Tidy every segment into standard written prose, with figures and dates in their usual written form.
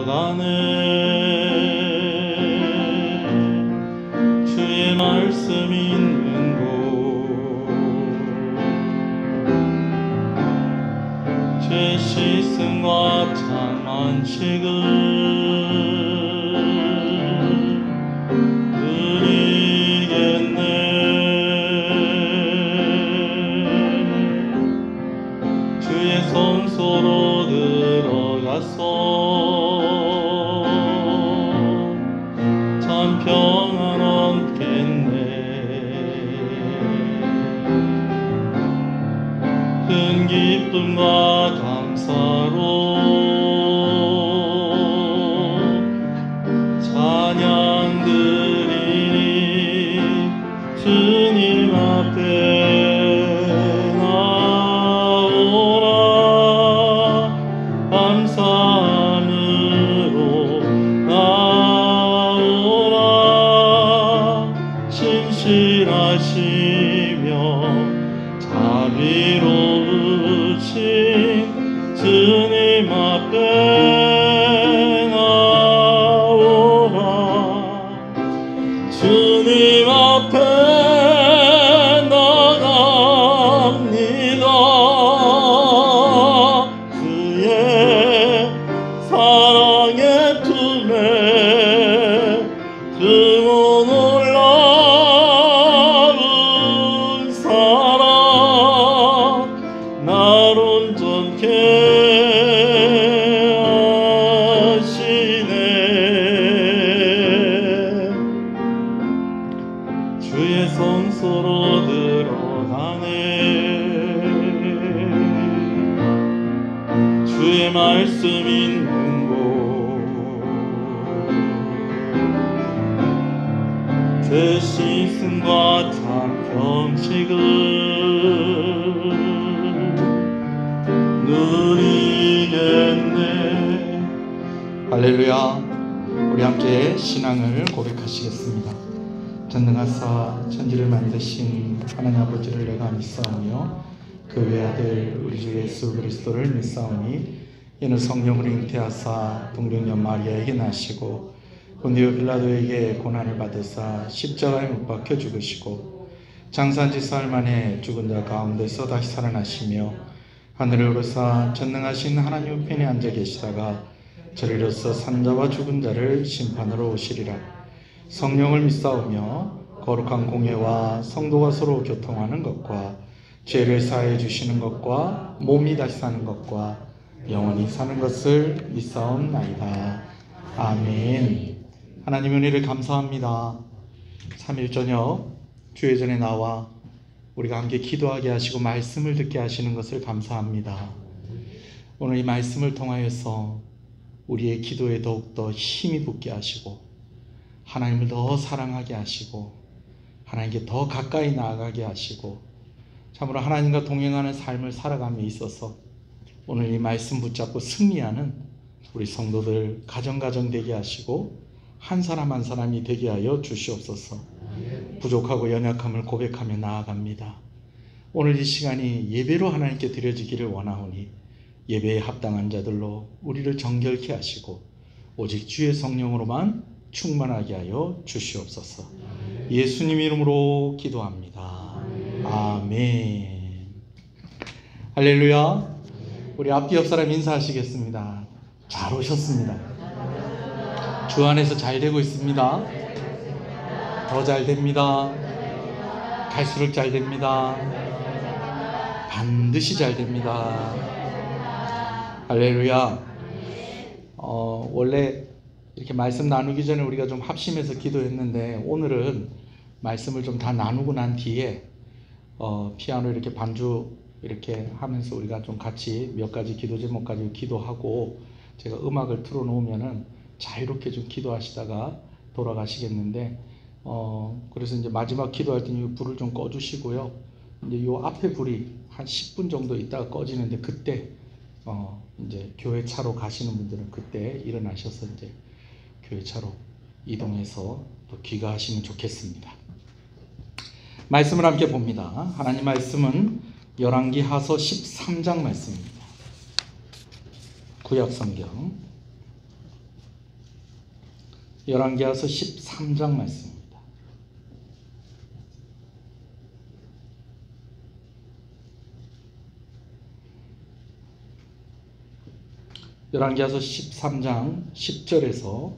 들어가네. 주의 말씀 있는 곳, 죄 씻음과 참 안식을 성소로 들어가서 참 평안 얻겠네. 큰 기쁨과 감사로 찬양 드리니 주님 앞에 신실하시며 자비로우신 주님 앞에 나오라. 주님 앞에 나갑니다. 주의 사랑의 품에 금은 올라온 사랑 나를 온전케 하시네. 주의 성소로 들어가네. 주의 말씀 있는 곳, 죄 씻음과 참 평식을 누리겠네. 할렐루야. 우리 함께 신앙을 고백하시겠습니다. 전능하사 천지를 만드신 하나님 아버지를 내가 믿사오며 그 외아들 우리 주 예수 그리스도를 믿사오니 이는 성령으로 잉태하사 동정녀 마리아에게 나시고 본디오 빌라도에게 고난을 받으사 십자가에 못 박혀 죽으시고 장사한지 사흘 만에 죽은 자 가운데서 다시 살아나시며 하늘을 오르사 전능하신 하나님 우편에 앉아 계시다가 저리로서 산자와 죽은 자를 심판하러 오시리라. 성령을 믿사오며 거룩한 공예와 성도가 서로 교통하는 것과 죄를 사하여 주시는 것과 몸이 다시 사는 것과 영원히 사는 것을 믿사옵나이다. 아멘. 하나님의 은혜를 감사합니다. 3일 저녁 주의 전에 나와 우리가 함께 기도하게 하시고 말씀을 듣게 하시는 것을 감사합니다. 오늘 이 말씀을 통하여서 우리의 기도에 더욱더 힘이 붙게 하시고 하나님을 더 사랑하게 하시고 하나님께 더 가까이 나아가게 하시고 참으로 하나님과 동행하는 삶을 살아감에 있어서 오늘 이 말씀 붙잡고 승리하는 우리 성도들 가정 되게 하시고 한 사람 한 사람이 되게 하여 주시옵소서. 부족하고 연약함을 고백하며 나아갑니다. 오늘 이 시간이 예배로 하나님께 드려지기를 원하오니 예배에 합당한 자들로 우리를 정결케 하시고 오직 주의 성령으로만 충만하게 하여 주시옵소서. 예수님 이름으로 기도합니다. 아멘. 할렐루야. 우리 앞뒤 옆 사람 인사하시겠습니다. 잘 오셨습니다. 주 안에서 잘 되고 있습니다. 더 잘 됩니다. 갈수록 잘 됩니다. 반드시 잘 됩니다. 할렐루야. 원래 이렇게 말씀 나누기 전에 우리가 좀 합심해서 기도했는데 오늘은 말씀을 좀 다 나누고 난 뒤에 피아노 이렇게 반주 이렇게 하면서 우리가 좀 같이 몇 가지 기도 제목 가지고 기도하고 제가 음악을 틀어놓으면은 자유롭게 좀 기도하시다가 돌아가시겠는데 그래서 이제 마지막 기도할 때는 불을 좀 꺼주시고요. 이제 요 앞에 불이 한 10분 정도 있다가 꺼지는데 그때 이제 교회 차로 가시는 분들은 그때 일어나셔서 이제 교회 차로 이동해서 또 귀가하시면 좋겠습니다. 말씀을 함께 봅니다. 하나님 말씀은 열왕기하서 13장 말씀입니다. 구약 성경 열왕기하서 13장 말씀입니다. 열왕기하서 13장 10절에서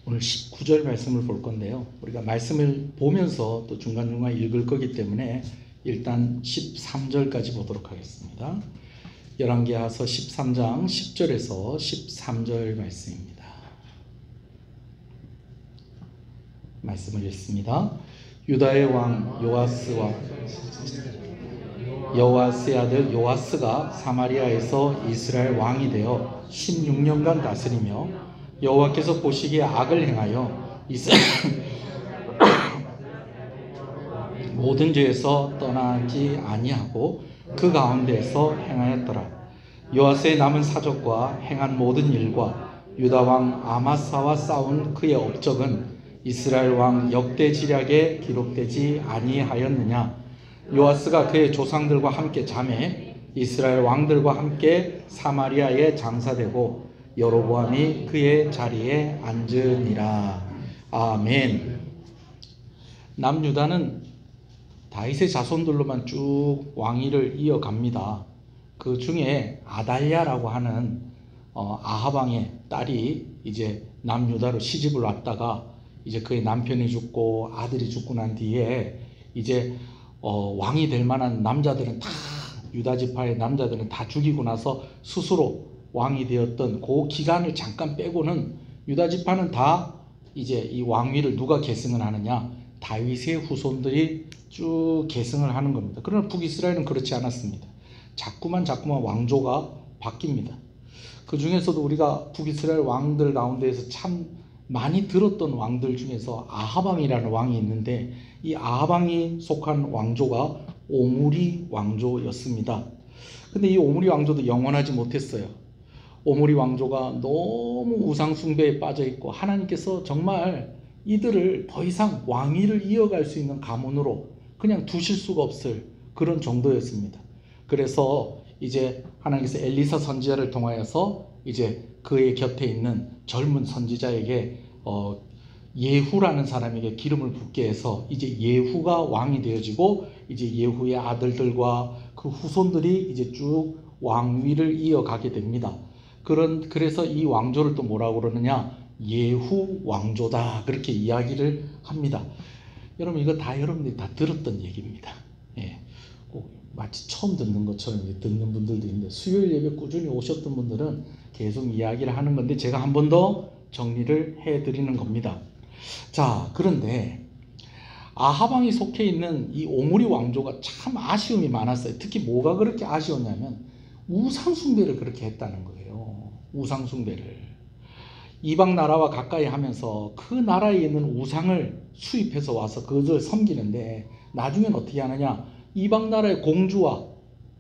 오늘 19절 말씀을 볼 건데요. 우리가 말씀을 보면서 또 중간중간 읽을 거기 때문에 일단 13절까지 보도록 하겠습니다. 열왕기하서 13장 10절에서 13절 말씀입니다. 말씀을 읽습니다. 유다의 왕 여호아스의 아들 요아스가 사마리아에서 이스라엘 왕이 되어 16년간 다스리며 여호와께서 보시기에 악을 행하여 이스라엘 모든 죄에서 떠나지 아니하고 그 가운데에서 행하였더라. 요아스의 남은 사적과 행한 모든 일과 유다 왕 아마사와 싸운 그의 업적은 이스라엘 왕 역대지략에 기록되지 아니하였느냐. 요아스가 그의 조상들과 함께 잠에 이스라엘 왕들과 함께 사마리아에 장사되고 여로보암이 그의 자리에 앉으니라. 아멘. 남유다는 다윗의 자손들로만 쭉 왕위를 이어갑니다. 그 중에 아달랴라고 하는 아하방의 딸이 이제 남유다로 시집을 왔다가 이제 그의 남편이 죽고 아들이 죽고 난 뒤에 이제 왕이 될 만한 남자들은 다 유다 지파의 남자들은 다 죽이고 나서 스스로 왕이 되었던 그 기간을 잠깐 빼고는 유다 지파는 다 이제 이 왕위를 누가 계승을 하느냐, 다윗의 후손들이 쭉 계승을 하는 겁니다. 그러나 북이스라엘은 그렇지 않았습니다. 자꾸만 왕조가 바뀝니다. 그 중에서도 우리가 북이스라엘 왕들 가운데에서 참 많이 들었던 왕들 중에서 아하방이라는 왕이 있는데, 이 아하방이 속한 왕조가 오므리 왕조였습니다. 근데 이 오므리 왕조도 영원하지 못했어요. 오므리 왕조가 너무 우상 숭배에 빠져 있고 하나님께서 정말 이들을 더 이상 왕위를 이어갈 수 있는 가문으로 그냥 두실 수가 없을 그런 정도였습니다. 그래서 이제 하나님께서 엘리사 선지자를 통하여서 이제 그의 곁에 있는 젊은 선지자에게 예후라는 사람에게 기름을 붓게 해서 이제 예후가 왕이 되어지고 이제 예후의 아들들과 그 후손들이 이제 쭉 왕위를 이어가게 됩니다. 그래서 이 왕조를 또 뭐라고 그러느냐, 예후 왕조다, 그렇게 이야기를 합니다. 여러분, 이거 다 여러분들이 다 들었던 얘기입니다. 예, 꼭 마치 처음 듣는 것처럼 듣는 분들도 있는데, 수요일 예배 꾸준히 오셨던 분들은 계속 이야기를 하는 건데 제가 한 번 더 정리를 해드리는 겁니다. 자, 그런데 아하방이 속해 있는 이 오므리 왕조가 참 아쉬움이 많았어요. 특히 뭐가 그렇게 아쉬웠냐면 우상 숭배를 그렇게 했다는 거예요. 우상 숭배를 이방 나라와 가까이 하면서 그 나라에 있는 우상을 수입해서 와서 그것을 섬기는데, 나중엔 어떻게 하느냐, 이방 나라의 공주와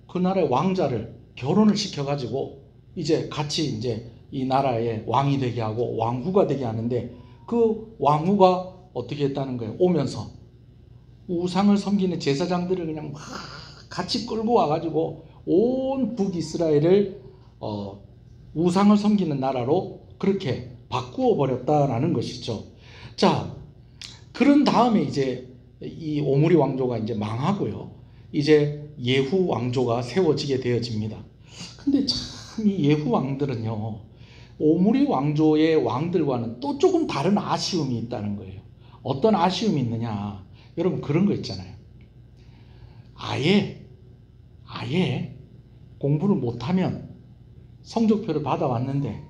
그 나라의 왕자를 결혼을 시켜가지고 이제 같이 이제 이 나라의 왕이 되게 하고 왕후가 되게 하는데, 그 왕후가 어떻게 했다는 거예요? 오면서 우상을 섬기는 제사장들을 그냥 막 같이 끌고 와가지고 온 북이스라엘을 우상을 섬기는 나라로 그렇게 바꾸어 버렸다라는 것이죠. 자, 그런 다음에 이제 이 오므리 왕조가 이제 망하고요. 이제 예후 왕조가 세워지게 되어집니다. 근데 참 이 예후 왕들은요, 오므리 왕조의 왕들과는 또 조금 다른 아쉬움이 있다는 거예요. 어떤 아쉬움이 있느냐, 여러분 그런 거 있잖아요. 아예 공부를 못하면 성적표를 받아왔는데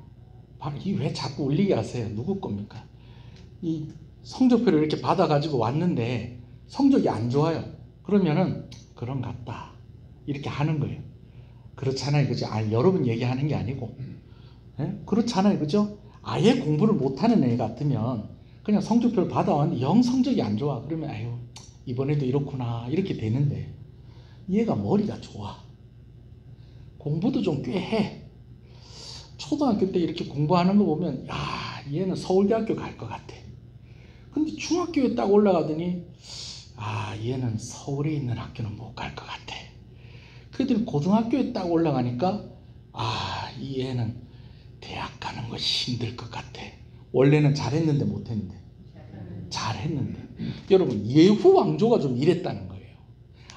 왜 자꾸 울리게 하세요? 누구 겁니까? 이 성적표를 이렇게 받아가지고 왔는데 성적이 안 좋아요. 그러면은 그런 같다 이렇게 하는 거예요. 그렇잖아요, 그죠? 여러분 얘기하는 게 아니고, 네? 그렇잖아요, 그죠? 아예 공부를 못하는 애 같으면 그냥 성적표를 받아왔는데 영 성적이 안 좋아. 그러면 아유, 이번에도 이렇구나 이렇게 되는데, 얘가 머리가 좋아. 공부도 좀 꽤 해. 초등학교 때 이렇게 공부하는 거 보면, 야, 얘는 서울대학교 갈 것 같아. 근데 중학교에 딱 올라가더니, 얘는 서울에 있는 학교는 못 갈 것 같아. 그들이 고등학교에 딱 올라가니까, 이 애는 대학 가는 것이 힘들 것 같아. 원래는 잘했는데 못했는데. 잘했는데. 여러분, 예후 왕조가 좀 이랬다는 거예요.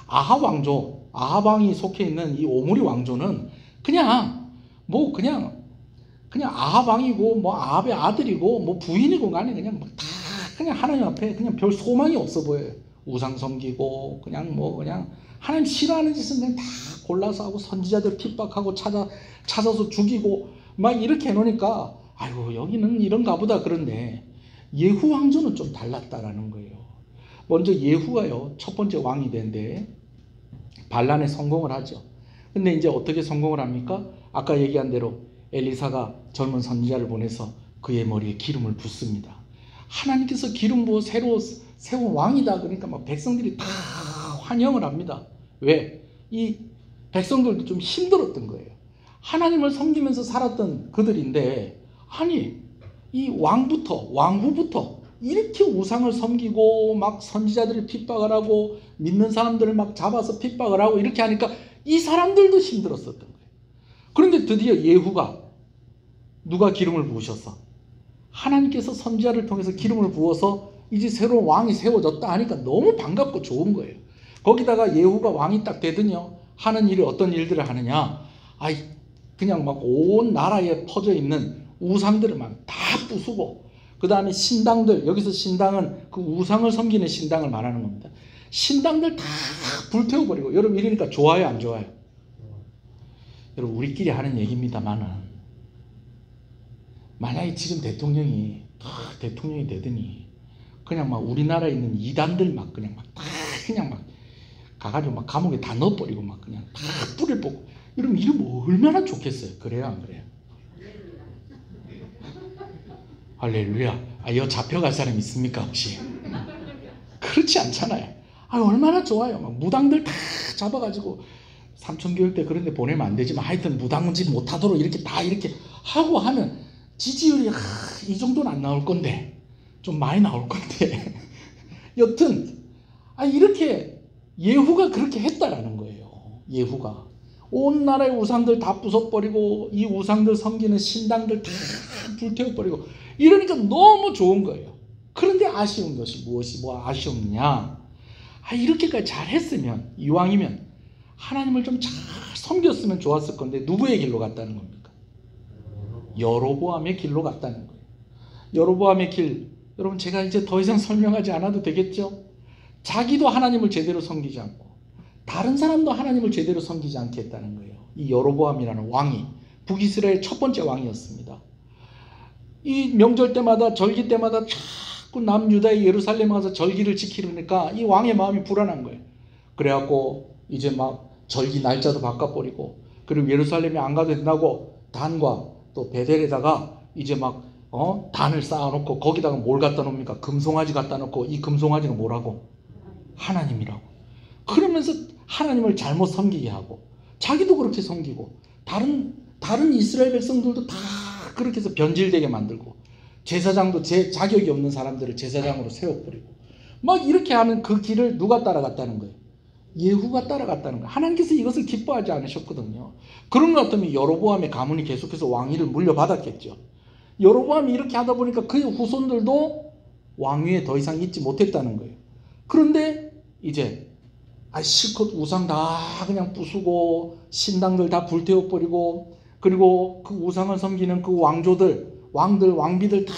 아합 왕조, 아합 왕이 속해 있는 이 오므리 왕조는 그냥 아합 왕이고 뭐 아합의 아들이고 뭐 부인이고 간에 그냥 다 그냥 하나님 앞에 그냥 별 소망이 없어 보여요. 우상 섬기고 그냥 하나님 싫어하는 짓은 그냥 다 골라서 하고 선지자들 핍박하고 찾아서 죽이고 막 이렇게 해놓으니까 아이고 여기는 이런가 보다. 그런데 예후 왕조는 좀 달랐다라는 거예요. 먼저 예후가요, 첫 번째 왕이 되는데 반란에 성공을 하죠. 근데 이제 어떻게 성공을 합니까? 아까 얘기한 대로 엘리사가 젊은 선지자를 보내서 그의 머리에 기름을 붓습니다. 하나님께서 기름 부어 새로 세운 왕이다. 그러니까 막 백성들이 다 환영을 합니다. 왜? 이 백성들도 좀 힘들었던 거예요. 하나님을 섬기면서 살았던 그들인데, 아니 이 왕후부터 이렇게 우상을 섬기고 막 선지자들을 핍박을 하고 믿는 사람들을 막 잡아서 핍박을 하고 이렇게 하니까 이 사람들도 힘들었었던 거예요. 그런데 드디어 예후가 누가 기름을 부으셨어? 하나님께서 선지자를 통해서 기름을 부어서 이제 새로운 왕이 세워졌다 하니까 너무 반갑고 좋은 거예요. 거기다가 예후가 왕이 딱 되더니요, 하는 일이 어떤 일들을 하느냐, 그냥 막 온 나라에 퍼져 있는 우상들을 막 다 부수고, 그 다음에 신당들, 여기서 신당은 그 우상을 섬기는 신당을 말하는 겁니다. 신당들 다 불태워버리고. 여러분 이러니까 좋아요, 안 좋아요? 여러분 우리끼리 하는 얘기입니다만은, 만약에 지금 대통령이 되더니 그냥 막 우리나라에 있는 이단들 막 그냥 막 가가지고 막 감옥에 다 넣어버리고 막 그냥 다 뿌릴 뽑고 이러면 얼마나 좋겠어요. 그래요, 안 그래요? 할렐루야. 여기 잡혀갈 사람 있습니까 혹시? 그렇지 않잖아요. 얼마나 좋아요. 막 무당들 다 잡아가지고 삼천교육 때 그런 데 보내면 안 되지만 하여튼 무당집 못하도록 이렇게 다 이렇게 하고 하면 지지율이 이 정도는 안 나올 건데 좀 많이 나올 건데 여튼 이렇게 예후가 그렇게 했다라는 거예요. 예후가 온 나라의 우상들 다 부숴버리고 이 우상들 섬기는 신당들 다 불태워버리고 이러니까 너무 좋은 거예요. 그런데 아쉬운 것이 무엇이 아쉬웠느냐, 이렇게까지 잘했으면, 이왕이면 하나님을 좀 잘 섬겼으면 좋았을 건데 누구의 길로 갔다는 겁니까? 여로보암의 길로 갔다는 거예요. 여로보암의 길, 여러분 제가 이제 더 이상 설명하지 않아도 되겠죠? 자기도 하나님을 제대로 섬기지 않고 다른 사람도 하나님을 제대로 섬기지 않게 했다는 거예요. 이 여로보암이라는 왕이 북이스라엘 첫 번째 왕이었습니다. 이 명절 때마다, 절기 때마다 자꾸 남유다의 예루살렘에 가서 절기를 지키려니까 이 왕의 마음이 불안한 거예요. 그래갖고 이제 막 절기 날짜도 바꿔버리고, 그리고 예루살렘에 안 가도 된다고 단과 또 베델에다가 이제 막 단을 쌓아놓고 거기다가 뭘 갖다 놓습니까? 금송아지 갖다 놓고, 이 금송아지는 뭐라고? 하나님이라고. 그러면서 하나님을 잘못 섬기게 하고, 자기도 그렇게 섬기고 다른 이스라엘 백성들도 다 그렇게 해서 변질되게 만들고, 제사장도 자격이 없는 사람들을 제사장으로 세워버리고 막 이렇게 하는 그 길을 누가 따라갔다는 거예요? 예후가 따라갔다는 거예요. 하나님께서 이것을 기뻐하지 않으셨거든요. 그런 것 같으면 여로보암의 가문이 계속해서 왕위를 물려받았겠죠. 여로보암이 이렇게 하다 보니까 그의 후손들도 왕위에 더 이상 있지 못했다는 거예요. 그런데 이제 실컷 우상 다 그냥 부수고 신당들 다 불태워버리고, 그리고 그 우상을 섬기는 그 왕들, 왕비들 다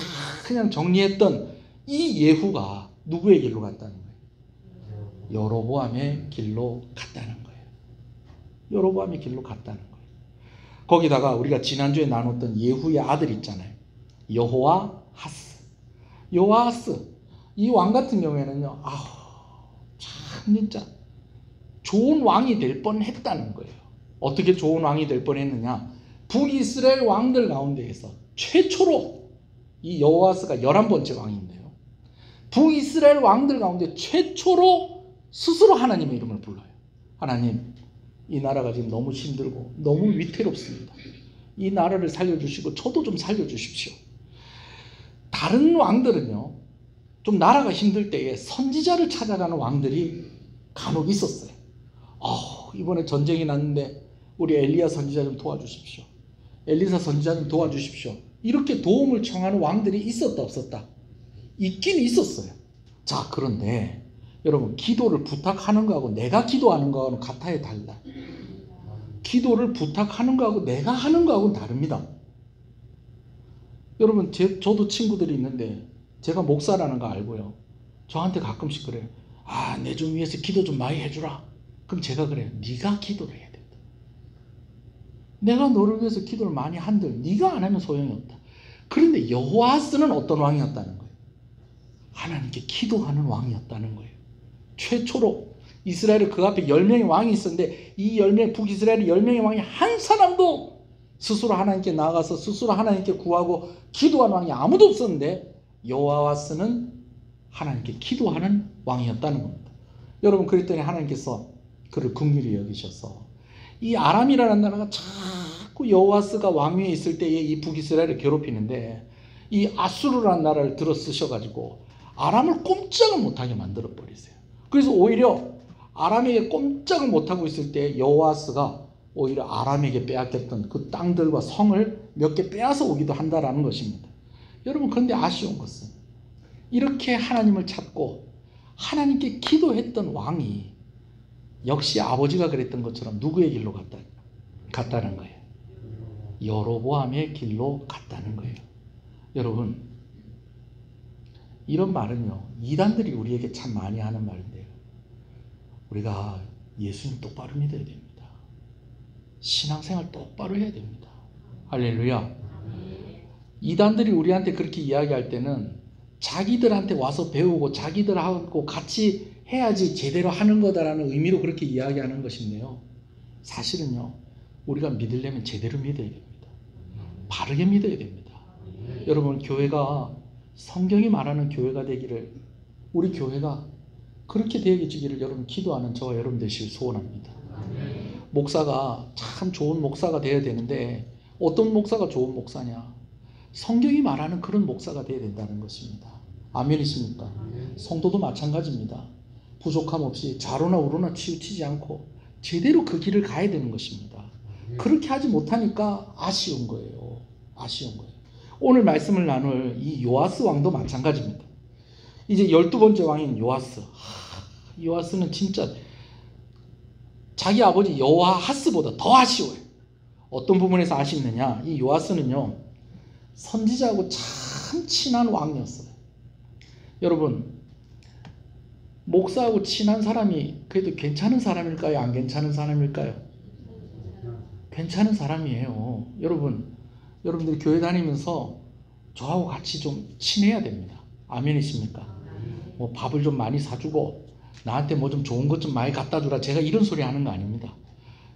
그냥 정리했던 이 예후가 누구의 길로 갔다는 거예요? 여로보암의 길로 갔다는 거예요. 여로보암의 길로 갔다는 거예요. 거기다가 우리가 지난주에 나눴던 예후의 아들 있잖아요. 여호아하스. 이 왕 같은 경우에는요, 참 진짜 좋은 왕이 될 뻔했다는 거예요. 어떻게 좋은 왕이 될 뻔했느냐? 북이스라엘 왕들 가운데에서 최초로, 이 여호아스가 11번째 왕인데요, 북이스라엘 왕들 가운데 최초로 스스로 하나님의 이름을 불러요. 하나님, 이 나라가 지금 너무 힘들고 너무 위태롭습니다. 이 나라를 살려주시고 저도 좀 살려주십시오. 다른 왕들은요, 좀 나라가 힘들 때에 선지자를 찾아가는 왕들이 간혹 있었어요. 이번에 전쟁이 났는데 우리 엘리야 선지자 좀 도와주십시오. 엘리사 선지자님 도와주십시오. 이렇게 도움을 청하는 왕들이 있었다 없었다? 있긴 있었어요. 자, 그런데 여러분, 기도를 부탁하는 거하고 내가 기도하는 거하고는 같아야 달라. 기도를 부탁하는 거하고 내가 하는 거하고는 다릅니다. 여러분, 저도 친구들이 있는데 제가 목사라는 거 알고요. 저한테 가끔씩 그래요. 아, 내 좀 위해서 기도 좀 많이 해주라. 그럼 제가 그래요. 네가 기도를 해야 된다. 내가 너를 위해서 기도를 많이 한들 네가 안 하면 소용이 없다. 그런데 여호아스는 어떤 왕이었다는 거예요? 하나님께 기도하는 왕이었다는 거예요. 최초로 이스라엘에 그 앞에 10명의 왕이 있었는데 이 10명, 북이스라엘의 10명의 왕이 한 사람도 스스로 하나님께 나아가서 스스로 하나님께 구하고 기도한 왕이 아무도 없었는데 여호아스는 하나님께 기도하는 왕이었다는 겁니다. 여러분, 그랬더니 하나님께서 그를 긍휼히 여기셔서 이 아람이라는 나라가 자꾸 여호아스가 왕위에 있을 때에 이 북이스라엘을 괴롭히는데 이 아수르라는 나라를 들어 쓰셔가지고 아람을 꼼짝을 못하게 만들어 버리세요. 그래서 오히려 아람에게 꼼짝을 못하고 있을 때 여호아스가 오히려 아람에게 빼앗겼던 그 땅들과 성을 몇 개 빼앗아 오기도 한다라는 것입니다. 여러분, 그런데 아쉬운 것은 이렇게 하나님을 찾고 하나님께 기도했던 왕이 역시 아버지가 그랬던 것처럼 누구의 길로 갔다는 거예요? 여로보암의 길로 갔다는 거예요. 여러분, 이런 말은요, 이단들이 우리에게 참 많이 하는 말인데요. 우리가 예수님 똑바로 믿어야 됩니다. 신앙생활 똑바로 해야 됩니다. 할렐루야. 이단들이 우리한테 그렇게 이야기할 때는 자기들한테 와서 배우고 자기들하고 같이 해야지 제대로 하는 거다라는 의미로 그렇게 이야기하는 것인데요. 사실은요, 우리가 믿으려면 제대로 믿어야 됩니다. 바르게 믿어야 됩니다. 여러분, 교회가 성경이 말하는 교회가 되기를, 우리 교회가 그렇게 되어지기를 여러분 기도하는 저와 여러분 되시길 소원합니다. 목사가 참 좋은 목사가 되어야 되는데 어떤 목사가 좋은 목사냐? 성경이 말하는 그런 목사가 되어야 된다는 것입니다. 아멘이십니까? 성도도 마찬가지입니다. 부족함 없이 좌로나 우로나 치우치지 않고 제대로 그 길을 가야 되는 것입니다. 그렇게 하지 못하니까 아쉬운 거예요. 아쉬운 거예요. 오늘 말씀을 나눌 이 요아스 왕도 마찬가지입니다. 이제 12번째 왕인 요아스. 요아스는 진짜 자기 아버지 여호아하스보다 더 아쉬워요. 어떤 부분에서 아쉽느냐? 이 요아스는요, 선지자하고 참 친한 왕이었어요. 여러분, 목사하고 친한 사람이 그래도 괜찮은 사람일까요? 안 괜찮은 사람일까요? 괜찮은 사람이에요. 여러분들이 교회 다니면서 저하고 같이 좀 친해야 됩니다. 아멘이십니까? 뭐 밥을 좀 많이 사주고 나한테 뭐 좀 좋은 것 좀 많이 갖다 주라. 제가 이런 소리 하는 거 아닙니다.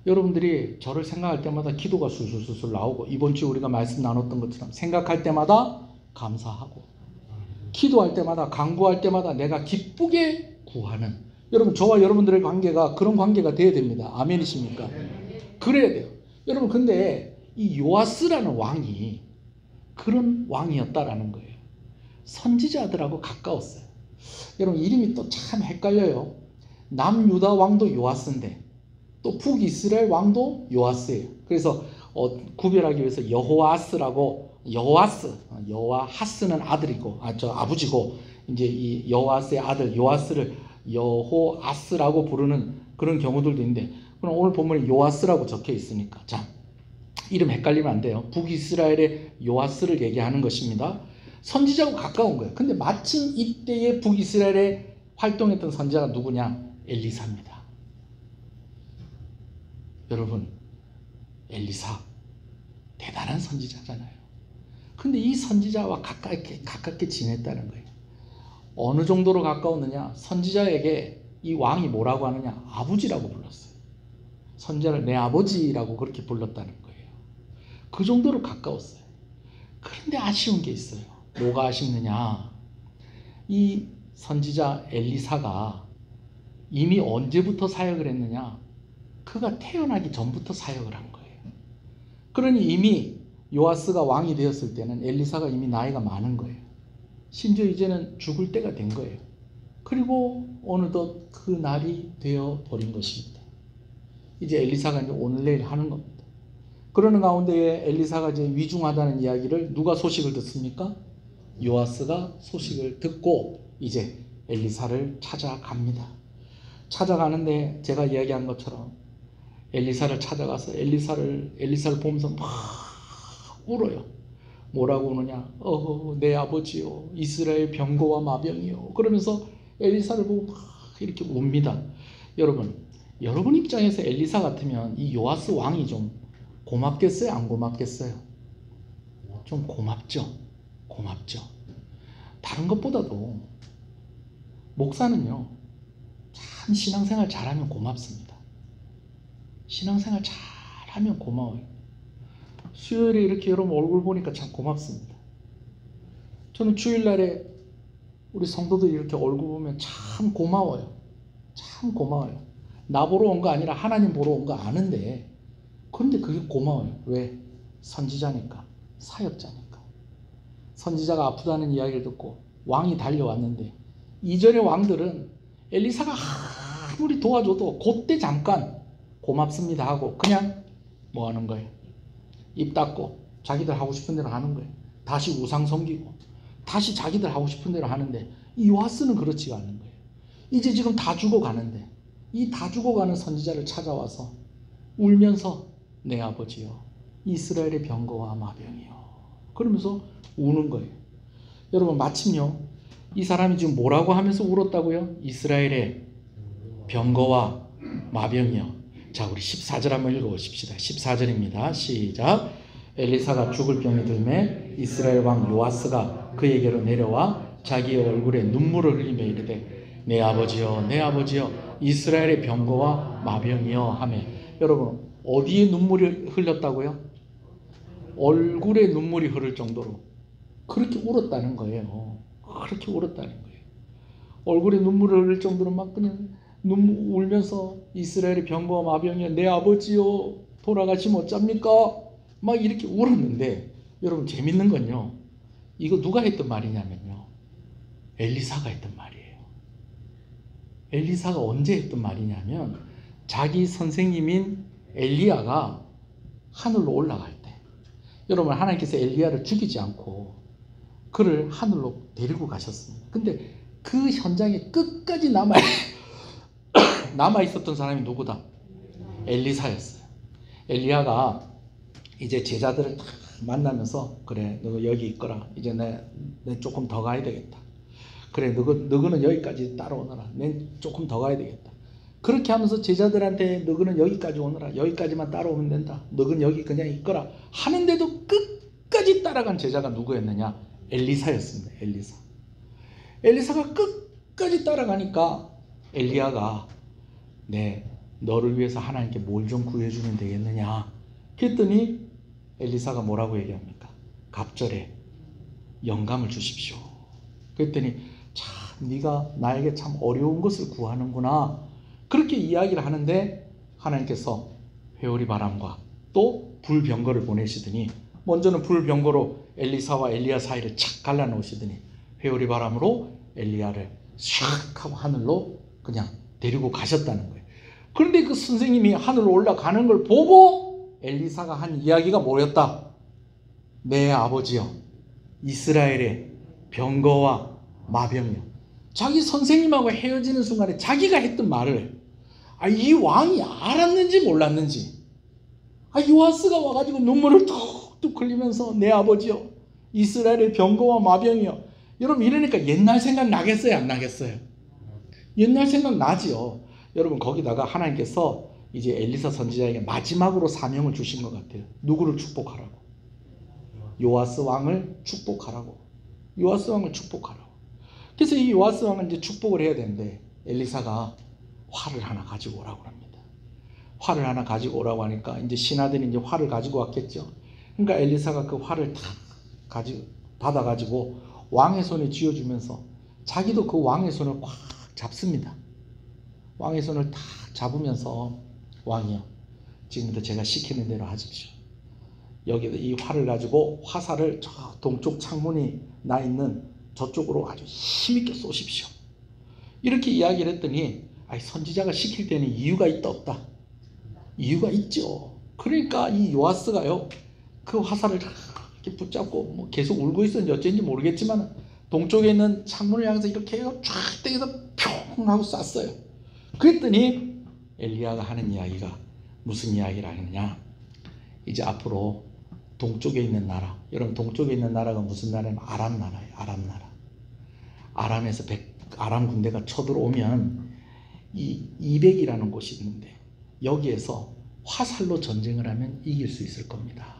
여러분들이 저를 생각할 때마다 기도가 술술술술 나오고, 이번 주 우리가 말씀 나눴던 것처럼 생각할 때마다 감사하고, 기도할 때마다, 간구할 때마다 내가 기쁘게 구하는, 여러분, 저와 여러분들의 관계가 그런 관계가 돼야 됩니다. 아멘이십니까? 그래야 돼요. 여러분, 근데 이 요아스라는 왕이 그런 왕이었다라는 거예요. 선지자들하고 가까웠어요. 여러분, 이름이 또 참 헷갈려요. 남유다 왕도 요아스인데 또 북이스라엘 왕도 요아스예요. 그래서 구별하기 위해서 여호아스라고, 여호아하스는 아들이고, 아버지고, 이제 이 여호아스의 아들 요아스를 여호아스라고 부르는 그런 경우들도 있는데, 그럼 오늘 본문에 요아스라고 적혀 있으니까, 자, 이름 헷갈리면 안 돼요. 북이스라엘의 요아스를 얘기하는 것입니다. 선지자하고 가까운 거예요. 근데 마침 이때에 북이스라엘에 활동했던 선지자가 누구냐? 엘리사입니다. 여러분, 엘리사 대단한 선지자잖아요. 근데 이 선지자와 가깝게 지냈다는 거예요. 어느 정도로 가까웠느냐? 선지자에게 이 왕이 뭐라고 하느냐? 아버지라고 불렀어요. 선지자를 내 아버지라고 그렇게 불렀다는 거예요. 그 정도로 가까웠어요. 그런데 아쉬운 게 있어요. 뭐가 아쉽느냐? 이 선지자 엘리사가 이미 언제부터 사역을 했느냐? 그가 태어나기 전부터 사역을 한 거예요. 그러니 이미 요아스가 왕이 되었을 때는 엘리사가 이미 나이가 많은 거예요. 심지어 이제는 죽을 때가 된 거예요. 그리고 어느덧 그 날이 되어 버린 것입니다. 이제 엘리사가 이제 오늘 내일 하는 겁니다. 그러는 가운데 엘리사가 이제 위중하다는 이야기를 누가 소식을 듣습니까? 요아스가 소식을 듣고 이제 엘리사를 찾아갑니다. 찾아가는데 제가 이야기한 것처럼 엘리사를 찾아가서 엘리사를 보면서 막 울어요. 뭐라고 우느냐? 내 아버지요, 이스라엘 병거와 마병이요. 그러면서 엘리사를 보고 막 이렇게 웁니다. 여러분 입장에서 엘리사 같으면 이 요아스 왕이 좀 고맙겠어요? 안 고맙겠어요? 좀 고맙죠. 다른 것보다도 목사는요, 참 신앙생활 잘하면 고맙습니다. 신앙생활 잘하면 고마워요. 수요일에 이렇게 여러분 얼굴 보니까 참 고맙습니다. 저는 주일날에 우리 성도들이 이렇게 얼굴 보면 참 고마워요. 나 보러 온 거 아니라 하나님 보러 온 거 아는데, 그런데 그게 고마워요. 왜? 선지자니까, 사역자니까. 선지자가 아프다는 이야기를 듣고 왕이 달려왔는데, 이전의 왕들은 엘리사가 아무리 도와줘도 그때 잠깐 고맙습니다 하고 그냥 뭐 하는 거예요? 입 닫고 자기들 하고 싶은 대로 하는 거예요. 다시 우상 섬기고 다시 자기들 하고 싶은 대로 하는데, 이 요아스는 그렇지가 않은 거예요. 이제 지금 다 죽어가는데 이 다 죽어가는 선지자를 찾아와서 울면서 내 아버지요, 이스라엘의 병거와 마병이요, 그러면서 우는 거예요. 여러분, 마침요 이 사람이 지금 뭐라고 하면서 울었다고요? 이스라엘의 병거와 마병이요. 자, 우리 14절 한번 읽어보십시다. 14절입니다. 시작. 엘리사가 죽을 병이 들매 이스라엘 왕 요아스가 그에게로 내려와 자기의 얼굴에 눈물을 흘리며 이르되 내 아버지여 이스라엘의 병거와 마병이여 하며. 여러분, 어디에 눈물이 흘렸다고요? 얼굴에 눈물이 흐를 정도로 그렇게 울었다는 거예요. 얼굴에 눈물을 흘릴 정도로 막 그냥 울면서 이스라엘의 병거와 마병이여, 내 아버지여 돌아가시면 어쩝니까? 막 이렇게 울었는데, 여러분 재밌는 건요, 이거 누가 했던 말이냐면요, 엘리사가 했던 말이에요. 엘리사가 언제 했던 말이냐면, 자기 선생님인 엘리야가 하늘로 올라갈 때, 여러분 하나님께서 엘리야를 죽이지 않고 그를 하늘로 데리고 가셨습니다. 근데 그 현장에 끝까지 남아 있었던 사람이 누구다? 엘리사였어요. 엘리야가 이제 제자들을 다 만나면서, 그래 너 여기 있거라, 이제 내 조금 더 가야 되겠다. 그래 너는 여기까지 따라오너라, 내 조금 더 가야 되겠다. 그렇게 하면서 제자들한테 너는 여기까지 오너라, 여기까지만 따라오면 된다, 너는 여기 그냥 있거라 하는데도 끝까지 따라간 제자가 누구였느냐? 엘리사였습니다. 엘리사가 끝까지 따라가니까 엘리야가 너를 위해서 하나님께 뭘 좀 구해주면 되겠느냐 그랬더니 엘리사가 뭐라고 얘기합니까? 갑절에 영감을 주십시오. 그랬더니 참 네가 나에게 참 어려운 것을 구하는구나, 그렇게 이야기를 하는데, 하나님께서 회오리 바람과 또 불병거를 보내시더니, 먼저는 불병거로 엘리사와 엘리야 사이를 착 갈라놓으시더니 회오리 바람으로 엘리야를 샥 하고 하늘로 그냥 데리고 가셨다는 거예요. 그런데 그 선생님이 하늘로 올라가는 걸 보고 엘리사가 한 이야기가 뭐였다? 내 아버지여, 이스라엘의 병거와 마병이요. 자기 선생님하고 헤어지는 순간에 자기가 했던 말을 이 왕이 알았는지 몰랐는지, 요아스가 와가지고 눈물을 툭툭 흘리면서 내 아버지여, 이스라엘의 병거와 마병이요. 여러분, 이러니까 옛날 생각 나겠어요, 안 나겠어요? 옛날 생각 나지요. 여러분, 거기다가 하나님께서 이제 엘리사 선지자에게 마지막으로 사명을 주신 것 같아요. 누구를 축복하라고? 요아스 왕을 축복하라고. 그래서 이 요아스 왕은 이제 축복을 해야 되는데, 엘리사가 활을 하나 가지고 오라고 합니다. 활을 하나 가지고 오라고 하니까 이제 신하들이 이제 활을 가지고 왔겠죠. 그러니까 엘리사가 그 활을 다 받아가지고 왕의 손에 쥐어주면서 자기도 그 왕의 손을 꽉 잡습니다. 왕의 손을 다 잡으면서, 왕이요, 지금부터 제가 시키는 대로 하십시오. 여기 이 활을 가지고 화살을 저 동쪽 창문이 나 있는 저쪽으로 아주 힘있게 쏘십시오. 이렇게 이야기를 했더니, 선지자가 시킬 때는 이유가 있다 없다? 이유가 있죠. 그러니까 이 요아스가요, 그 화살을 이렇게 붙잡고 뭐 계속 울고 있었는지 어쩐지 모르겠지만 동쪽에 있는 창문을 향해서 이렇게 해서 쫙 땡겨서 평 하고 쐈어요. 그랬더니 엘리야가 하는 이야기가 무슨 이야기를 하느냐, 이제 앞으로 동쪽에 있는 나라, 여러분 동쪽에 있는 나라가 무슨 나라냐면 아람 나라예요. 아람 나라. 아람에서 아람 군대가 쳐들어오면 이 200이라는 곳이 있는데 여기에서 화살로 전쟁을 하면 이길 수 있을 겁니다.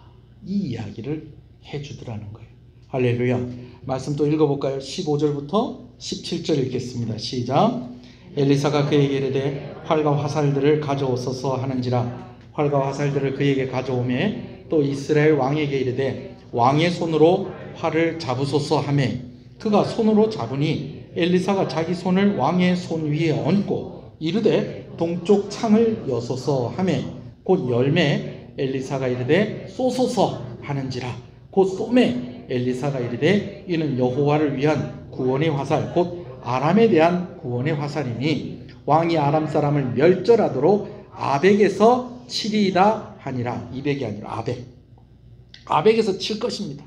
이 이야기를 해주더라는 거예요. 할렐루야. 말씀 또 읽어볼까요? 15절부터 17절 읽겠습니다. 시작. 엘리사가 그에게 이르되 활과 화살들을 가져오소서 하는지라. 활과 화살들을 그에게 가져오매 또 이스라엘 왕에게 이르되 왕의 손으로 활을 잡으소서 하매 그가 손으로 잡으니 엘리사가 자기 손을 왕의 손 위에 얹고 이르되 동쪽 창을 여소서 하매 곧 열매 엘리사가 이르되 쏘소서 하는지라. 곧 쏘매 엘리사가 이르되 이는 여호와를 위한 구원의 화살 곧 아람에 대한 구원의 화살이니 왕이 아람 사람을 멸절하도록 아벡에서 치리이다 하니라. 200이 아니라 아벡에서 칠 것입니다.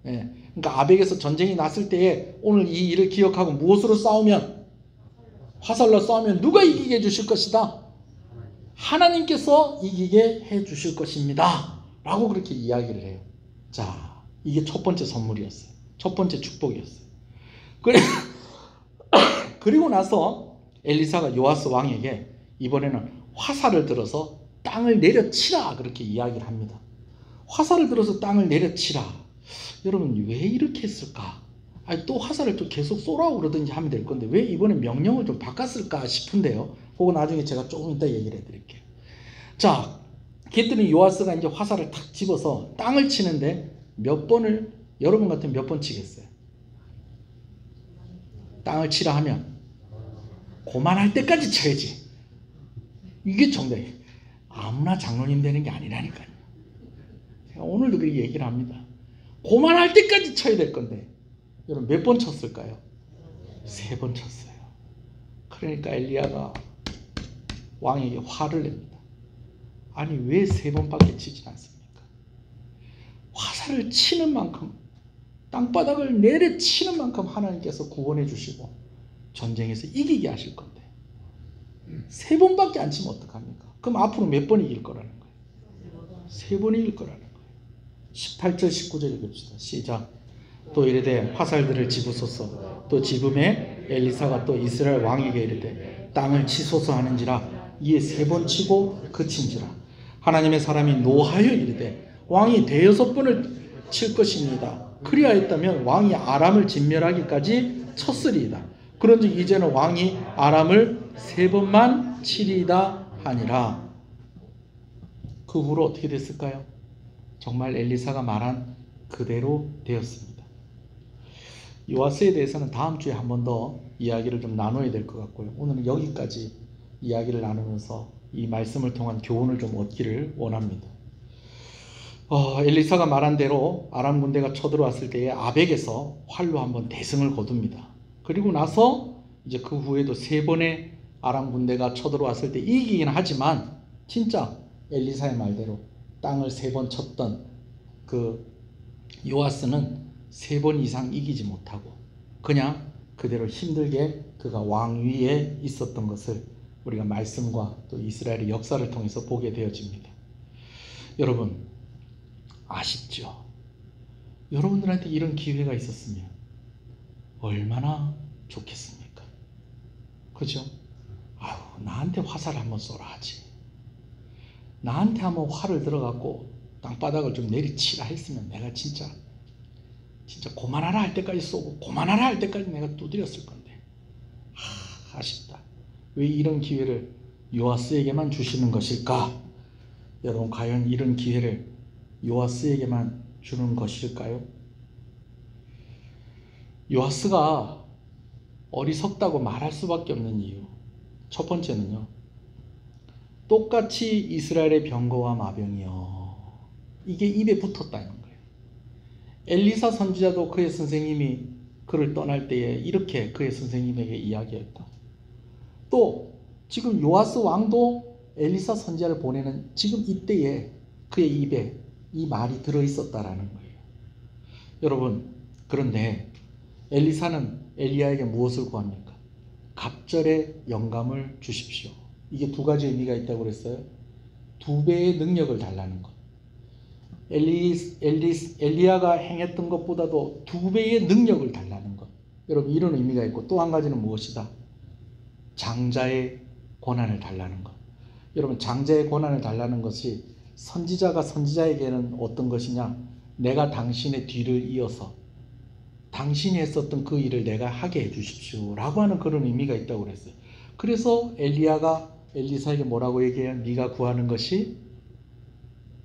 예. 그러니까 아벡에서 전쟁이 났을 때에 오늘 이 일을 기억하고 무엇으로 싸우면, 화살로 싸우면 누가 이기게 해주실 것이다? 하나님께서 이기게 해주실 것입니다 라고 그렇게 이야기를 해요. 자, 이게 첫 번째 선물이었어요. 첫 번째 축복이었어요. 그리고 나서 엘리사가 요아스 왕에게 이번에는 화살을 들어서 땅을 내려치라 그렇게 이야기를 합니다. 화살을 들어서 땅을 내려치라. 여러분 왜 이렇게 했을까? 아니, 또 화살을 또 계속 쏘라고 그러든지 하면 될 건데 왜 이번에 명령을 좀 바꿨을까 싶은데요. 그거 나중에 제가 조금 이따 얘기를 해드릴게요. 자, 그랬더니 요아스가 이제 화살을 탁 집어서 땅을 치는데 몇 번을, 여러분 같으면 몇 번 치겠어요? 땅을 치라 하면 고만할 때까지 쳐야지. 이게 정답이에요. 아무나 장로님 되는 게 아니라니까요. 제가 오늘도 그렇게 얘기를 합니다. 고만할 때까지 쳐야 될 건데 여러분 몇 번 쳤을까요? 3번 쳤어요. 그러니까 엘리야가 왕에게 화를 냅니다. 아니 왜 3번밖에 치지 않습니까? 화살을 치는 만큼, 땅바닥을 내려치는 만큼 하나님께서 구원해 주시고 전쟁에서 이기게 하실 건데 3번밖에 안 치면 어떡합니까? 그럼 앞으로 몇 번 이길 거라는 거예요? 3번 이길 거라는 거예요. 18절 19절 읽읍시다. 시작. 또 이르되 화살들을 집으소서. 또 집음에 엘리사가 또 이스라엘 왕에게 이르되 땅을 치소서 하는지라. 이에 3번 치고 그친지라. 하나님의 사람이 노하여 이르되 왕이 6번을 칠 것이니이다. 그리하였다면 왕이 아람을 진멸하기까지 쳤으리이다. 그런즉 이제는 왕이 아람을 3번만 치리이다 하니라. 그 후로 어떻게 됐을까요? 정말 엘리사가 말한 그대로 되었습니다. 요아스에 대해서는 다음 주에 한 번 더 이야기를 좀 나눠야 될 것 같고요. 오늘은 여기까지 이야기를 나누면서 이 말씀을 통한 교훈을 좀 얻기를 원합니다. 엘리사가 말한 대로 아람 군대가 쳐들어왔을 때에 아벡에서 활로 한번 대승을 거둡니다. 그리고 나서 이제 그 후에도 3번의 아람 군대가 쳐들어왔을 때 이기긴 하지만 진짜 엘리사의 말대로 땅을 3번 쳤던 그 요아스는 3번 이상 이기지 못하고 그냥 그대로 힘들게 그가 왕위에 있었던 것을 우리가 말씀과 또 이스라엘의 역사를 통해서 보게 되어집니다. 여러분 아쉽죠? 여러분들한테 이런 기회가 있었으면 얼마나 좋겠습니까? 그죠? 아유, 나한테 화살 한번 쏘라 하지. 나한테 한번 활을 들어갖고 땅바닥을 좀 내리치라 했으면 내가 진짜 고만하라 할 때까지 쏘고 고만하라 할 때까지 내가 두드렸을 건데 아쉽다. 왜 이런 기회를 요아스에게만 주시는 것일까? 여러분 과연 이런 기회를 요아스에게만 주는 것일까요? 요아스가 어리석다고 말할 수밖에 없는 이유, 첫 번째는요, 똑같이 이스라엘의 병거와 마병이요, 이게 입에 붙었다는 거예요. 엘리사 선지자도 그의 선생님이 그를 떠날 때에 이렇게 그의 선생님에게 이야기했고, 또 지금 요아스 왕도 엘리사 선지자를 보내는 지금 이때에 그의 입에 이 말이 들어있었다라는 거예요. 여러분, 그런데 엘리사는 엘리야에게 무엇을 구합니까? 갑절의 영감을 주십시오. 이게 두 가지 의미가 있다고 그랬어요. 두 배의 능력을 달라는 것. 엘리야가 행했던 것보다도 두 배의 능력을 달라는 것. 여러분, 이런 의미가 있고, 또 한 가지는 무엇이다? 장자의 권한을 달라는 것. 여러분, 장자의 권한을 달라는 것이 선지자가 선지자에게는 어떤 것이냐? 내가 당신의 뒤를 이어서 당신이 했었던 그 일을 내가 하게 해주십시오 라고 하는 그런 의미가 있다고 그랬어요. 그래서 엘리야가 엘리사에게 뭐라고 얘기해요? 네가 구하는 것이,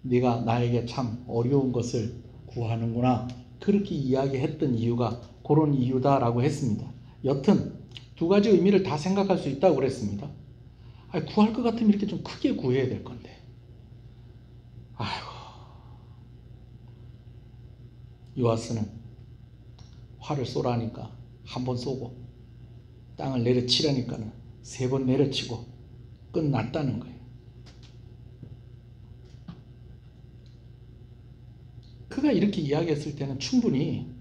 네가 나에게 참 어려운 것을 구하는구나, 그렇게 이야기했던 이유가 그런 이유다라고 했습니다. 여튼 두 가지 의미를 다 생각할 수 있다고 그랬습니다. 구할 것 같으면 이렇게 좀 크게 구해야 될 건데, 아이고, 요아스는 활을 쏘라니까 한 번 쏘고 땅을 내려치라니까는 세 번 내려치고 끝났다는 거예요. 그가 이렇게 이야기했을 때는 충분히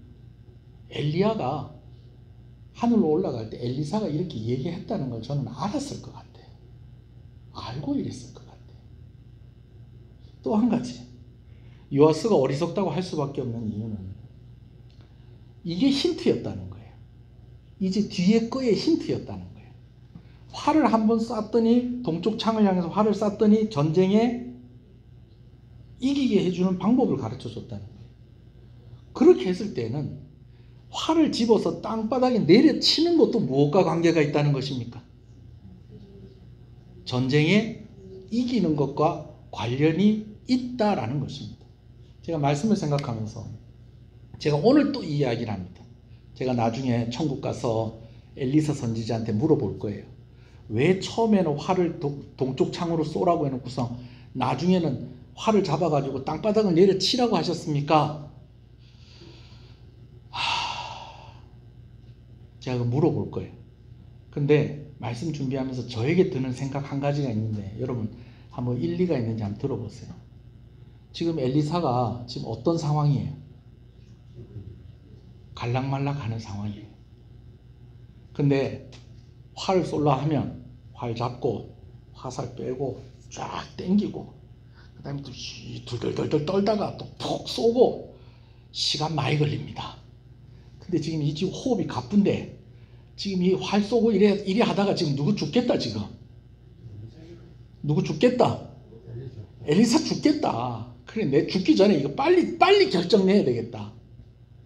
엘리야가 하늘로 올라갈 때 엘리사가 이렇게 얘기했다는 걸 저는 알았을 것 같아요. 알고 이랬을 것 같아요. 또 한 가지, 요아스가 어리석다고 할 수밖에 없는 이유는 이게 힌트였다는 거예요. 이제 뒤에 거의 힌트였다는 거예요. 활을 한번 쐈더니, 동쪽 창을 향해서 활을 쐈더니 전쟁에 이기게 해주는 방법을 가르쳐 줬다는 거예요. 그렇게 했을 때는 활을 집어서 땅바닥에 내려치는 것도 무엇과 관계가 있다는 것입니까? 전쟁에 이기는 것과 관련이 있다라는 것입니다. 제가 말씀을 생각하면서 제가 오늘 또 이 이야기를 합니다. 제가 나중에 천국 가서 엘리사 선지자한테 물어볼 거예요. 왜 처음에는 활을 동쪽 창으로 쏘라고 해놓고서 나중에는 활을 잡아가지고 땅바닥을 내려치라고 하셨습니까? 제가 물어볼 거예요. 근데 말씀 준비하면서 저에게 드는 생각 한 가지가 있는데, 여러분 한번 일리가 있는지 한번 들어보세요. 지금 엘리사가 지금 어떤 상황이에요? 갈락말락하는 상황이에요. 근데 활 쏠라 하면 활 잡고 화살 빼고 쫙 당기고, 그 다음에 또 덜덜덜덜 떨다가 또 푹 쏘고 시간 많이 걸립니다. 근데 지금 이 지금 호흡이 가쁜데, 지금 이 활 쏘고 이래 하다가 지금 누구 죽겠다. 지금 누구 죽겠다. 엘리사 죽겠다. 그래, 내 죽기 전에 이거 빨리 결정내야 되겠다.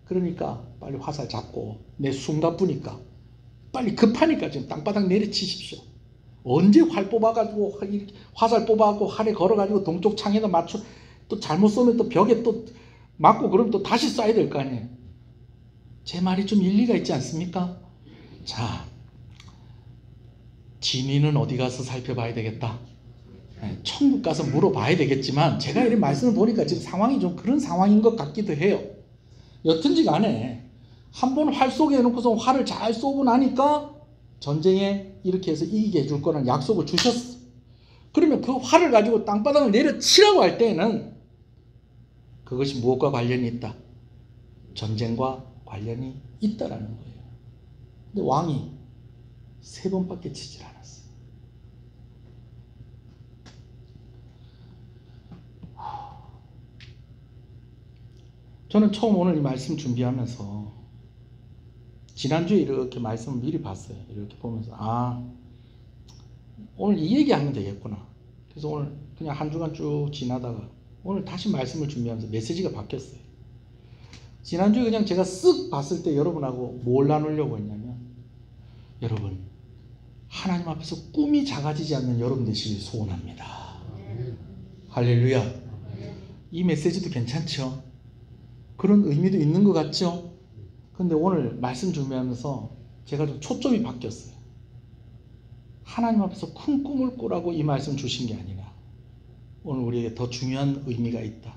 그러니까 빨리 화살 잡고, 내 숨 가쁘니까 빨리 급하니까 지금 땅바닥 내려치십시오. 언제 활 뽑아가지고 화살 뽑아가지고 활에 걸어가지고 동쪽 창에다 맞춰, 또 잘못 쏘면 또 벽에 또 맞고 그러면 또 다시 쏴야 될 거 아니에요. 제 말이 좀 일리가 있지 않습니까? 자, 진위는 어디 가서 살펴봐야 되겠다. 천국 가서 물어봐야 되겠지만, 제가 이런 말씀을 보니까 지금 상황이 좀 그런 상황인 것 같기도 해요. 여튼지 간에 한 번 활 쏘게 해놓고서 활을 잘 쏘고 나니까 전쟁에 이렇게 해서 이기게 해줄 거라는 약속을 주셨어. 그러면 그 활을 가지고 땅바닥을 내려치라고 할 때는 그것이 무엇과 관련이 있다? 전쟁과 관련이 있다라는 거예요. 근데 왕이 세 번밖에 치질 않았어요. 저는 처음 오늘 이 말씀 준비하면서 지난주에 이렇게 말씀을 미리 봤어요. 이렇게 보면서 오늘 이 얘기하면 되겠구나. 그래서 오늘 그냥 한 주간 쭉 지나다가 오늘 다시 말씀을 준비하면서 메시지가 바뀌었어요. 지난주에 그냥 제가 쓱 봤을 때 여러분하고 뭘 나누려고 했냐면, 여러분, 하나님 앞에서 꿈이 작아지지 않는 여러분 되시길 소원합니다. 할렐루야. 이 메시지도 괜찮죠? 그런 의미도 있는 것 같죠? 근데 오늘 말씀 준비하면서 제가 좀 초점이 바뀌었어요. 하나님 앞에서 큰 꿈을 꾸라고 이 말씀 주신 게 아니라 오늘 우리에게 더 중요한 의미가 있다.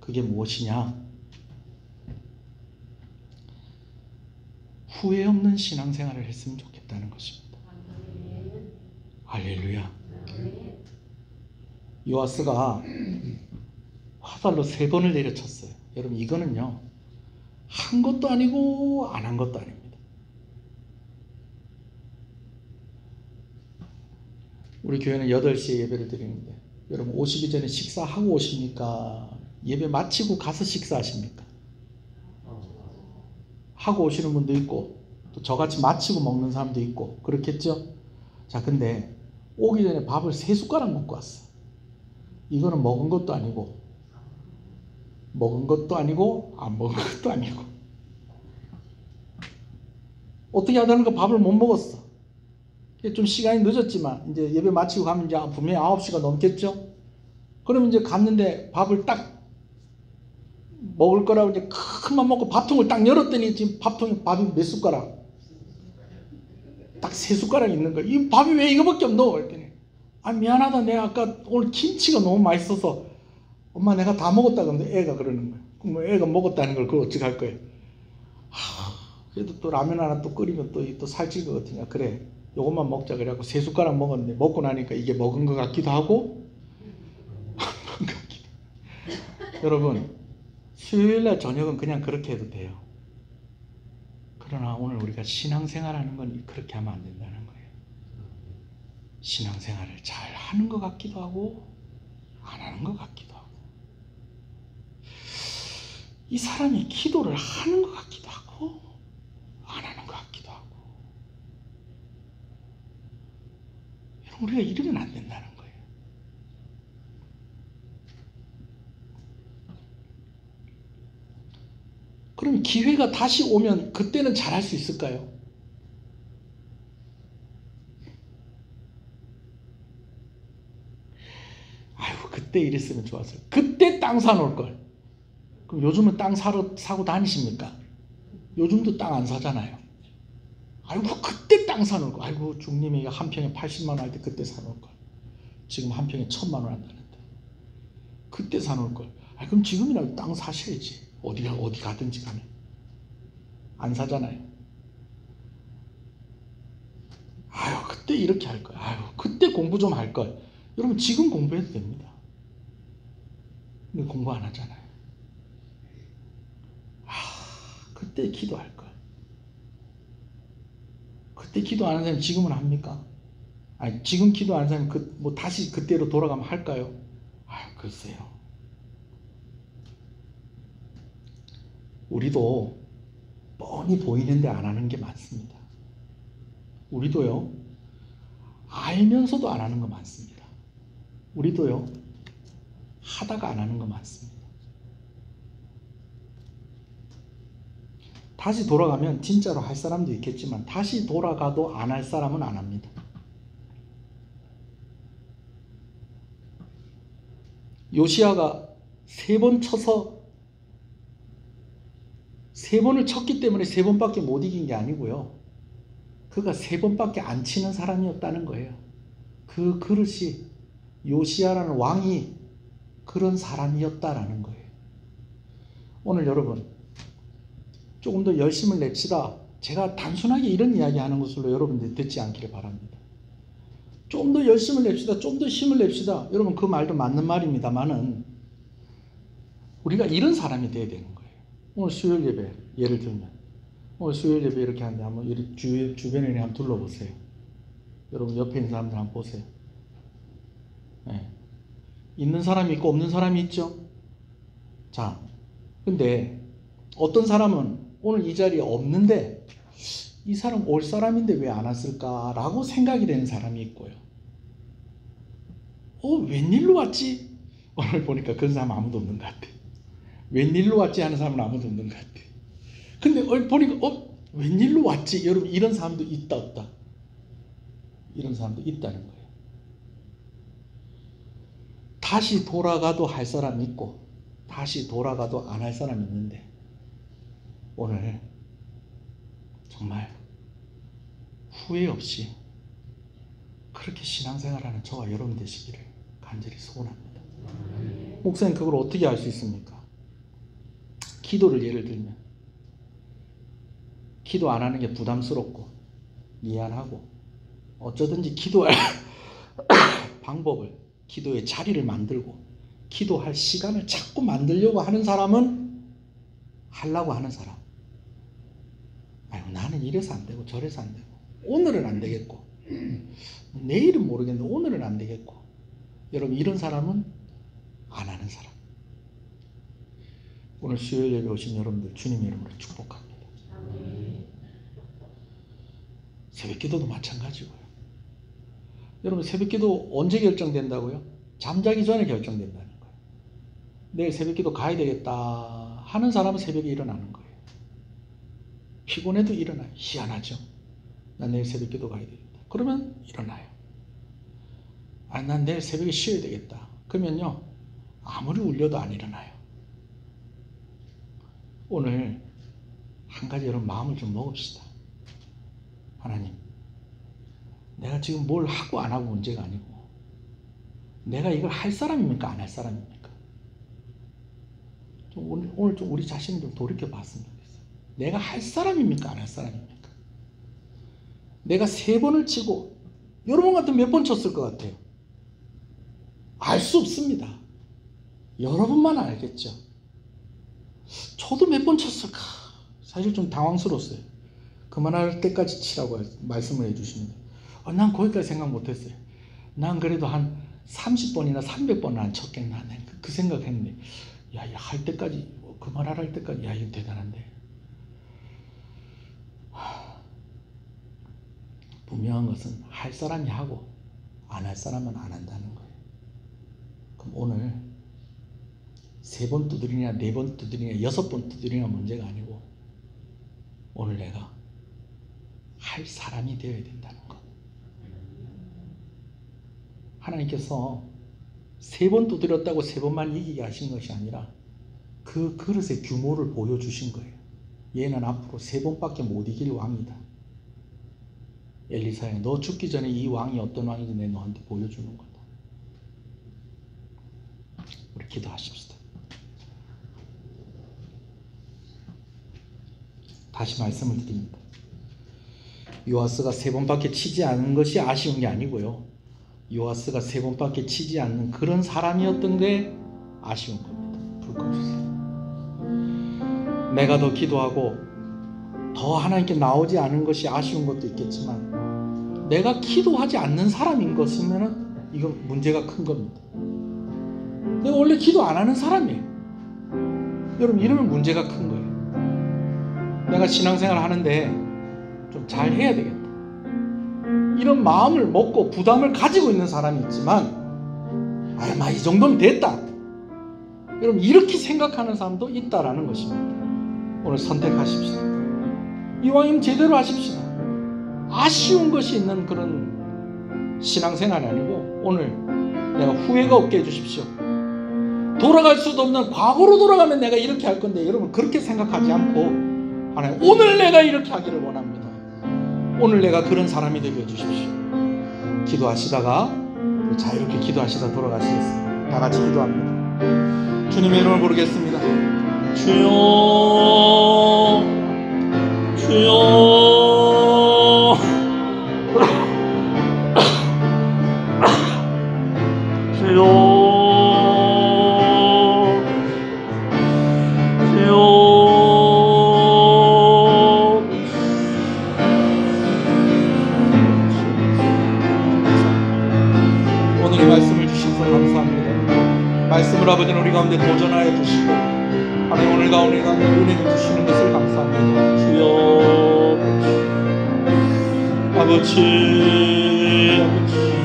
그게 무엇이냐? 후회 없는 신앙생활을 했으면 좋겠다는 것입니다. 할렐루야. 요아스가 화살로 3번을 내려쳤어요. 여러분 이거는요 한 것도 아니고 안 한 것도 아닙니다. 우리 교회는 8시에 예배를 드리는데 여러분 오시기 전에 식사하고 오십니까? 예배 마치고 가서 식사하십니까? 하고 오시는 분도 있고 또 저같이 마치고 먹는 사람도 있고 그렇겠죠? 자, 근데 오기 전에 밥을 3숟가락 먹고 왔어. 이거는 먹은 것도 아니고 안 먹은 것도 아니고 어떻게 하다니까 밥을 못 먹었어. 좀 시간이 늦었지만 이제 예배 마치고 가면 이제 분명히 9시가 넘겠죠? 그러면 이제 갔는데 밥을 딱 먹을 거라고 이제 큰맘 먹고 밥통을 딱 열었더니 지금 밥통에 밥이 몇 숟가락? 딱 3숟가락 있는 거야. 이 밥이 왜 이거밖에 없노? 그랬더니 미안하다. 내가 아까 오늘 김치가 너무 맛있어서 엄마 내가 다 먹었다. 근데 애가 그러는 거야. 그럼 애가 먹었다는 걸 그걸 어떻게 할 거야? 그래도 또 라면 하나 또 끓이면 또 살찔 것 같으냐. 그래 요것만 먹자. 그래갖고 3숟가락 먹었는데 먹고 나니까 이게 먹은 것 같기도 하고 안 먹은 것 같기도 하고. 여러분 수요일날 저녁은 그냥 그렇게 해도 돼요. 그러나 오늘 우리가 신앙생활하는 건 그렇게 하면 안 된다는 거예요. 신앙생활을 잘 하는 것 같기도 하고 안 하는 것 같기도 하고 이 사람이 기도를 하는 것 같기도 하고 안 하는 것 같기도 하고 우리가 이러면 안 된다는 거예요. 그럼 기회가 다시 오면 그때는 잘할 수 있을까요? 아이고 그때 이랬으면 좋았어요. 그때 땅 사놓을 걸. 그럼 요즘은 땅 사고 다니십니까? 요즘도 땅 안 사잖아요. 아이고 그때 땅 사놓을 걸. 아이고 주님이 한 평에 80만 원 할 때 그때 사놓을 걸. 지금 한 평에 1000만 원 한다는데 그때 사놓을 걸. 그럼 지금이라도 땅 사셔야지. 어디 가든지 간에. 안 사잖아요. 아유 그때 이렇게 할 걸. 아유 그때 공부 좀 할 걸. 여러분 지금 공부해도 됩니다. 근데 공부 안 하잖아요. 그때 기도할 걸. 그때 기도 안 하는 사람이 지금은 합니까? 아니 지금 기도 안 하는 사람이 다시 그때로 돌아가면 할까요? 글쎄요. 우리도 뻔히 보이는데 안 하는 게 많습니다. 우리도요 알면서도 안 하는 거 많습니다. 우리도요 하다가 안 하는 거 많습니다. 다시 돌아가면 진짜로 할 사람도 있겠지만 다시 돌아가도 안 할 사람은 안 합니다. 요시야가 3번 쳐서 3번을 쳤기 때문에 3번밖에 못 이긴 게 아니고요. 그가 3번밖에 안 치는 사람이었다는 거예요. 그 그릇이 요시야라는 왕이 그런 사람이었다라는 거예요. 오늘 여러분 조금 더 열심을 냅시다. 제가 단순하게 이런 이야기 하는 것으로 여러분들 듣지 않기를 바랍니다. 좀 더 열심을 냅시다. 좀 더 힘을 냅시다. 여러분 그 말도 맞는 말입니다만은 우리가 이런 사람이 돼야 되는 거예요. 오늘 수요일 예배 예를 들면 오늘 수요일 예배 이렇게 하는데 한번 주변에 한번 둘러보세요. 여러분 옆에 있는 사람들 한번 보세요. 네. 있는 사람이 있고 없는 사람이 있죠. 자, 근데 어떤 사람은 오늘 이 자리에 없는데 이 사람 올 사람인데 왜 안 왔을까라고 생각이 되는 사람이 있고요. 웬일로 왔지? 오늘 보니까 그런 사람 아무도 없는 것 같아. 웬일로 왔지 하는 사람은 아무도 없는 것 같아. 근데 보니까 웬일로 왔지? 여러분 이런 사람도 있다 없다? 이런 사람도 있다는 거예요. 다시 돌아가도 할 사람이 있고 다시 돌아가도 안 할 사람이 있는데 오늘 정말 후회 없이 그렇게 신앙생활하는 저와 여러분 되시기를 간절히 소원합니다. 목사님 그걸 어떻게 알 수 있습니까? 기도를 예를 들면 기도 안 하는 게 부담스럽고 미안하고 어쩌든지 기도할 방법을 기도의 자리를 만들고 기도할 시간을 자꾸 만들려고 하는 사람은 하려고 하는 사람. 아이고, 나는 이래서 안 되고 저래서 안 되고 오늘은 안 되겠고 내일은 모르겠는데 오늘은 안 되겠고. 여러분, 이런 사람은 안 하는 사람. 오늘 수요일 예배 오신 여러분들 주님 이름으로 축복합니다. 새벽기도도 마찬가지고요. 여러분, 새벽기도 언제 결정된다고요? 잠자기 전에 결정된다는 거예요. 내일 새벽기도 가야 되겠다 하는 사람은 새벽에 일어나는 거예요. 피곤해도 일어나요. 희한하죠? 난 내일 새벽기도 가야 되겠다. 그러면 일어나요. 아, 난 내일 새벽에 쉬어야 되겠다. 그러면요, 아무리 울려도 안 일어나요. 오늘 한 가지 여러분 마음을 좀 먹읍시다. 하나님, 내가 지금 뭘 하고 안 하고 문제가 아니고 내가 이걸 할 사람입니까? 안 할 사람입니까? 오늘 좀 우리 자신을 좀 돌이켜 봤으면 좋겠어요. 내가 할 사람입니까? 안 할 사람입니까? 내가 3번을 치고 여러분 같으면 몇 번 쳤을 것 같아요? 알 수 없습니다. 여러분만 알겠죠. 저도 몇 번 쳤을까? 사실 좀 당황스러웠어요. 그만할 때까지 치라고 말씀을 해주시는데 난 거기까지 생각 못했어요. 난 그래도 한 30번이나 300번은 안 쳤겠나. 그 생각했는데 야, 할 때까지, 그만하라 할 때까지, 야, 이거 대단한데. 분명한 것은 할 사람이 하고 안 할 사람은 안 한다는 거예요. 그럼 오늘 3번 두드리냐 4번 두드리냐 6번 두드리냐 문제가 아니고 오늘 내가 할 사람이 되어야 된다는 것. 하나님께서 3번 두드렸다고 3번만 이기게 하신 것이 아니라 그 그릇의 규모를 보여주신 거예요. 얘는 앞으로 3번밖에 못 이길 왕이다. 엘리사야, 너 죽기 전에 이 왕이 어떤 왕인지 내가 너한테 보여주는 거다. 우리 기도하십시다. 다시 말씀을 드립니다. 요아스가 3번밖에 치지 않은 것이 아쉬운 게 아니고요. 요아스가 3번밖에 치지 않는 그런 사람이었던 게 아쉬운 겁니다. 불 꺼주세요. 내가 더 기도하고 더 하나님께 나오지 않은 것이 아쉬운 것도 있겠지만 내가 기도하지 않는 사람인 것이면 이건 문제가 큰 겁니다. 내가 원래 기도 안 하는 사람이에요. 여러분, 이러면 문제가 큰 거예요. 내가 신앙생활 하는데 좀 잘 해야 되겠다. 이런 마음을 먹고 부담을 가지고 있는 사람이 있지만 아마 이 정도면 됐다. 여러분, 이렇게 생각하는 사람도 있다라는 것입니다. 오늘 선택하십시다. 이왕이면 제대로 하십시다. 아쉬운 것이 있는 그런 신앙생활이 아니고 오늘 내가 후회가 없게 해주십시오. 돌아갈 수도 없는 과거로 돌아가면 내가 이렇게 할 건데 여러분 그렇게 생각하지 않고 하나님, 오늘 내가 이렇게 하기를 원합니다. 오늘 내가 그런 사람이 되게 해주십시오. 기도하시다가 자유롭게 기도하시다 돌아가시겠습니다. 다 같이 기도합니다. 주님의 이름을 부르겠습니다. 주여, 주여, 주여, 말씀을 아버지는 우리 가운데 도전하여 주시고 하나님 오늘 가운데 은혜를 주시는 것을 감사합니다. 주여, 아버지, 아버지.